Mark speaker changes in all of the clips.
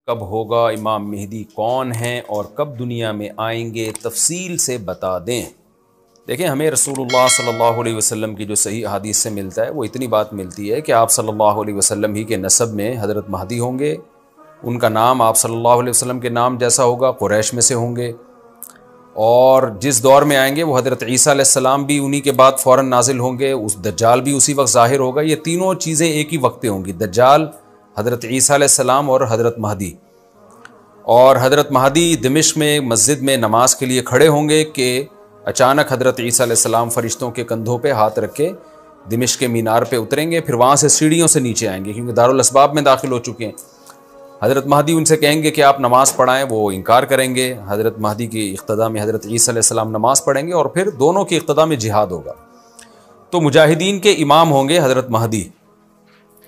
Speaker 1: کب ہوگا، امام مہدی کون ہیں اور کب دنیا میں آئیں گے، تفصیل سے بتا دیں۔ دیکھیں، ہمیں رسول اللہ صلی اللہ علیہ وسلم کی جو صحیح احادیث سے ملتا ہے وہ اتنی بات ملتی ہے کہ آپ صلی اللہ علیہ وسلم ہی کے نسب میں حضرت مہدی ہوں گے، ان کا نام آپ صلی اللہ علیہ وسلم کے نام جیسا ہوگا، قریش میں سے ہوں گے، اور جس دور میں آئیں گے وہ حضرت عیسیٰ علیہ السلام بھی انہی کے بعد فوراً نازل ہوں گے، اس دجال بھی اسی وقت ظاہر ہوگا۔ یہ تینوں چیزیں ایک ہی وقت پہ ہوں گی، دجال، حضرت عیسیٰ علیہ السلام اور حضرت مہدی۔ اور حضرت مہدی دمشق میں مسجد میں نماز کے لیے کھڑے ہوں گے کہ اچانک حضرت عیسیٰ علیہ السلام فرشتوں کے کندھوں پہ ہاتھ رکھ کے دمشق کے مینار پہ اتریں گے، پھر وہاں سے سیڑھیوں سے نیچے آئیں گے کیونکہ دارالاسباب میں داخل ہو چکے ہیں۔ حضرت مہدی ان سے کہیں گے کہ آپ نماز پڑھائیں، وہ انکار کریں گے۔ حضرت مہدی کی اقتداء میں حضرت عیسیٰ علیہ السلام نماز پڑھیں گے اور پھر دونوں کی اقتداء میں جہاد ہوگا۔ تو مجاہدین کے امام ہوں گے حضرت مہدی،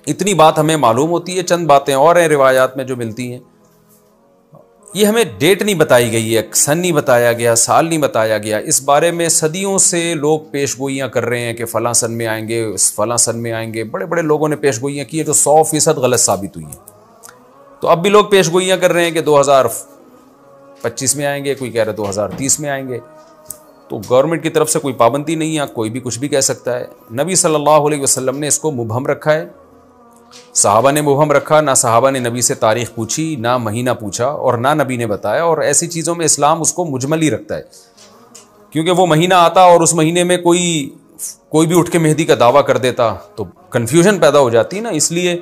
Speaker 1: اتنی بات ہمیں معلوم ہوتی ہے۔ چند باتیں اور ہیں روایات میں جو ملتی ہیں، یہ ہمیں ڈیٹ نہیں بتائی گئی ہے، سن نہیں بتایا گیا، سال نہیں بتایا گیا۔ اس بارے میں صدیوں سے لوگ پیش گوئیاں کر رہے ہیں کہ فلاں سن میں آئیں گے، فلاں سن میں آئیں گے۔ بڑے بڑے لوگوں نے پیش گوئیاں کی ہیں جو 100% غلط ثابت ہوئی ہیں۔ تو اب بھی لوگ پیش گوئیاں کر رہے ہیں کہ 2025 میں آئیں گے، کوئی کہہ رہا ہے 2030 میں آئیں گے۔ تو گورنمنٹ کی طرف سے کوئی پابندی نہیں ہے، کوئی بھی کچھ بھی کہہ سکتا ہے۔ نبی صلی اللہ علیہ وسلم نے اس کو مبہم رکھا ہے، صحابہ نے مبہم رکھا، نہ صحابہ نے نبی سے تاریخ پوچھی، نہ مہینہ پوچھا، اور نہ نبی نے بتایا۔ اور ایسی چیزوں میں اسلام اس کو مجمل ہی رکھتا ہے، کیونکہ وہ مہینہ آتا اور اس مہینے میں کوئی بھی اٹھ کے مہدی کا دعویٰ کر دیتا تو کنفیوژن پیدا ہو جاتی نا۔ اس لیے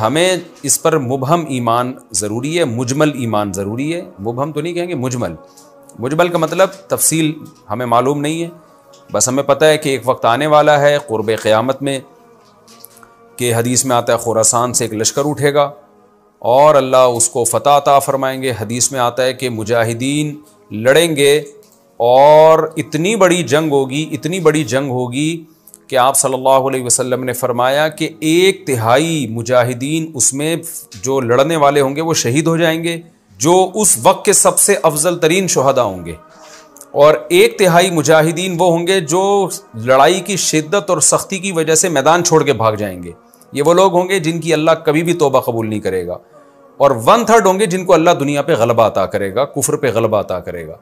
Speaker 1: ہمیں اس پر مبہم ایمان ضروری ہے، مجمل ایمان ضروری ہے۔ مبہم تو نہیں کہیں گے، مجمل کا مطلب تفصیل ہمیں معلوم نہیں ہے، بس ہمیں پتہ ہے کہ ایک وقت آنے والا ہے قرب قیامت میں کہ حدیث میں آتا ہے خراسان سے ایک لشکر اٹھے گا اور اللہ اس کو فتح عطا فرمائیں گے۔ حدیث میں آتا ہے کہ مجاہدین لڑیں گے اور اتنی بڑی جنگ ہوگی کہ آپ صلی اللہ علیہ وسلم نے فرمایا کہ 1/3 مجاہدین اس میں جو لڑنے والے ہوں گے وہ شہید ہو جائیں گے، جو اس وقت کے سب سے افضل ترین شہداء ہوں گے، اور 1/3 مجاہدین وہ ہوں گے جو لڑائی کی شدت اور سختی کی وجہ سے میدان چھوڑ کے بھاگ جائیں گے۔ یہ وہ لوگ ہوں گے جن کی اللہ کبھی بھی توبہ قبول نہیں کرے گا، اور 1/3 ہوں گے جن کو اللہ دنیا پہ غلبہ عطا کرے گا، کفر پہ غلبہ عطا کرے گا۔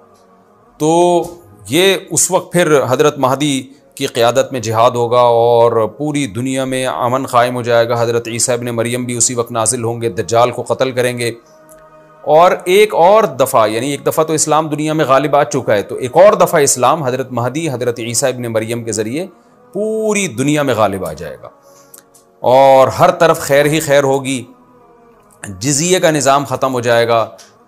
Speaker 1: تو یہ اس وقت پھر حضرت مہدی کی قیادت میں جہاد ہوگا اور پوری دنیا میں امن قائم ہو جائے گا۔ حضرت عیسیٰ ابن مریم بھی اسی وقت نازل ہوں گے، دجال کو قتل کریں گے، اور ایک اور دفعہ، یعنی ایک دفعہ تو اسلام دنیا میں غالب آ چکا ہے، تو ایک اور دفعہ اسلام حضرت مہدی حضرت عیسیٰ ابن مریم کے ذریعے پوری دنیا میں غالب آ جائے گا، اور ہر طرف خیر ہی خیر ہوگی، جزیے کا نظام ختم ہو جائے گا،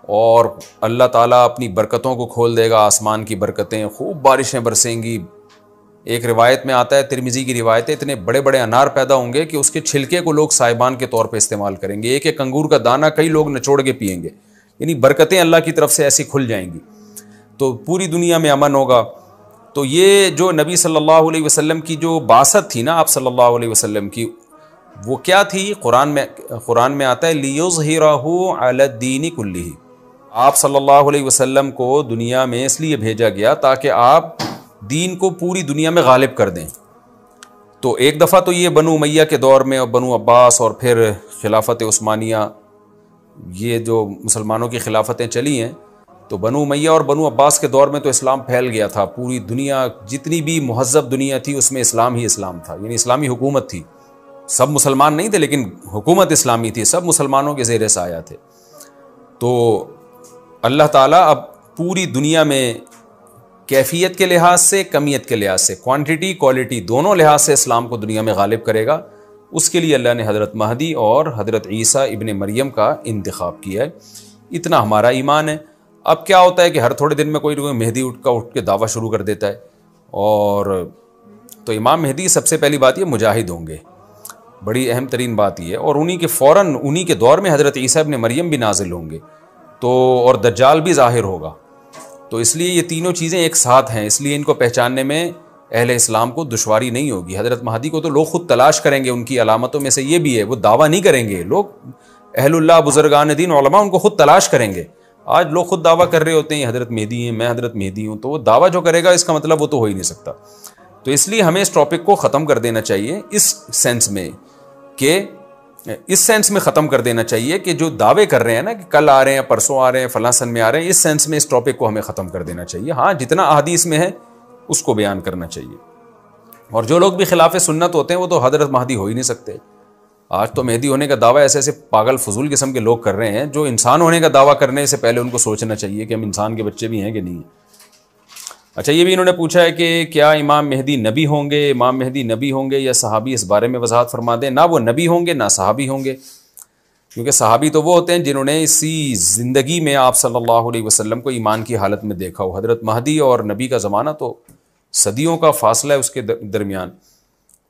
Speaker 1: اور اللہ تعالیٰ اپنی برکتوں کو کھول دے گا، آسمان کی برکتیں، خوب بارشیں برسیں گی۔ ایک روایت میں آتا ہے، ترمذی کی روایت ہے، اتنے بڑے بڑے انار پیدا ہوں گے کہ اس کے چھلکے کو لوگ سائبان کے طور پہ استعمال کریں گے، ایک ایک انگور کا دانہ کئی لوگ نچوڑ کے پئیں گے، یعنی برکتیں اللہ کی طرف سے ایسی کھل جائیں گی، تو پوری دنیا میں امن ہوگا۔ تو یہ جو نبی صلی اللہ علیہ وسلم کی جو بعثت تھی نا، آپ صلی اللہ علیہ وسلم کی، وہ کیا تھی؟ قرآن میں آتا ہے لِيُظْهِرَهُ عَلَى الدِّينِ كُلِّهِ، آپ صلی اللہ علیہ وسلم کو دنیا میں اس لیے بھیجا گیا تاکہ آپ دین کو پوری دنیا میں غالب کر دیں۔ تو ایک دفعہ تو یہ بنو امیہ کے دور میں، اور بنو عباس، اور پھر خلافت عثمانیہ، یہ جو مسلمانوں کی خلافتیں چلی ہیں، تو بنو امیہ اور بنو عباس کے دور میں تو اسلام پھیل گیا تھا، پوری دنیا، جتنی بھی مہذب دنیا تھی اس میں اسلام ہی اسلام تھا، یعنی اسلامی حکومت تھی، سب مسلمان نہیں تھے لیکن حکومت اسلامی تھی، سب مسلمانوں کے زیر سایہ تھے۔ تو اللہ تعالیٰ اب پوری دنیا میں کیفیت کے لحاظ سے، کمیت کے لحاظ سے، کوانٹٹی کوالٹی دونوں لحاظ سے اسلام کو دنیا میں غالب کرے گا۔ اس کے لیے اللہ نے حضرت مہدی اور حضرت عیسیٰ ابن مریم کا انتخاب کیا ہے۔ اتنا ہمارا ایمان ہے۔ اب کیا ہوتا ہے کہ ہر تھوڑے دن میں کوئی مہدی اٹھ کے دعویٰ شروع کر دیتا ہے، اور تو امام مہدی سب سے پہلی بات یہ مجاہد ہوں گے، بڑی اہم ترین بات یہ ہے، اور انہی کے دور میں حضرت عیسیٰ ابن مریم بھی نازل ہوں گے، تو اور دجال بھی ظاہر ہوگا۔ تو اس لیے یہ تینوں چیزیں ایک ساتھ ہیں، اس لیے ان کو پہچاننے میں اہل اسلام کو دشواری نہیں ہوگی۔ حضرت مہدی کو تو لوگ خود تلاش کریں گے، ان کی علامتوں میں سے یہ بھی ہے، وہ دعویٰ نہیں کریں گے، لوگ اہل اللہ، بزرگان دین، علماء ان کو خود تلاش کریں گے۔ آج لوگ خود دعویٰ کر رہے ہوتے ہیں حضرت مہدی ہیں، میں حضرت مہدی ہوں، تو وہ دعویٰ جو کرے گا اس کا مطلب وہ تو ہو ہی نہیں سکتا۔ تو اس لیے ہمیں اس ٹاپک کو ختم کر دینا چاہیے اس سینس میں کہ اس سینس میں ختم کر دینا چاہیے کہ جو دعوے کر رہے ہیں نا کہ کل آ رہے ہیں، پرسوں آ رہے ہیں، فلاں سن میں آ رہے ہیں، اس سینس میں اس ٹاپک کو ہمیں ختم کر دینا چاہیے. ہاں جتنا احادیث میں ہے اس کو بیان کرنا چاہیے. اور جو لوگ بھی خلاف سنت ہوتے ہیں وہ تو حضرت مہدی ہو ہی نہیں سکتے. آج تو مہدی ہونے کا دعویٰ ایسے ایسے پاگل فضول قسم کے لوگ کر رہے ہیں جو انسان ہونے کا دعویٰ کرنے سے پہلے ان کو سوچنا چاہیے کہ ہم انسان کے بچے بھی ہیں کہ نہیں. اچھا یہ بھی انہوں نے پوچھا ہے کہ کیا امام مہدی نبی ہوں گے؟ امام مہدی نبی ہوں گے یا صحابی؟ اس بارے میں وضاحت فرما دیں. نہ وہ نبی ہوں گے نہ صحابی ہوں گے، کیونکہ صحابی تو وہ ہوتے ہیں جنہوں نے اسی زندگی میں آپ صلی اللہ علیہ وسلم کو ایمان کی حالت میں دیکھا ہو. حضرت مہدی اور نبی کا زمانہ تو صدیوں کا فاصلہ ہے اس کے درمیان.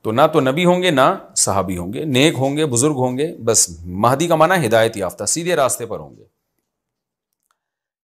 Speaker 1: تو نہ تو نبی ہوں گے نہ صحابی ہوں گے، نیک ہوں گے، بزرگ ہوں گے. بس مہدی کا معنی ہدایت یافتہ، سیدھے راستے پر ہوں گے.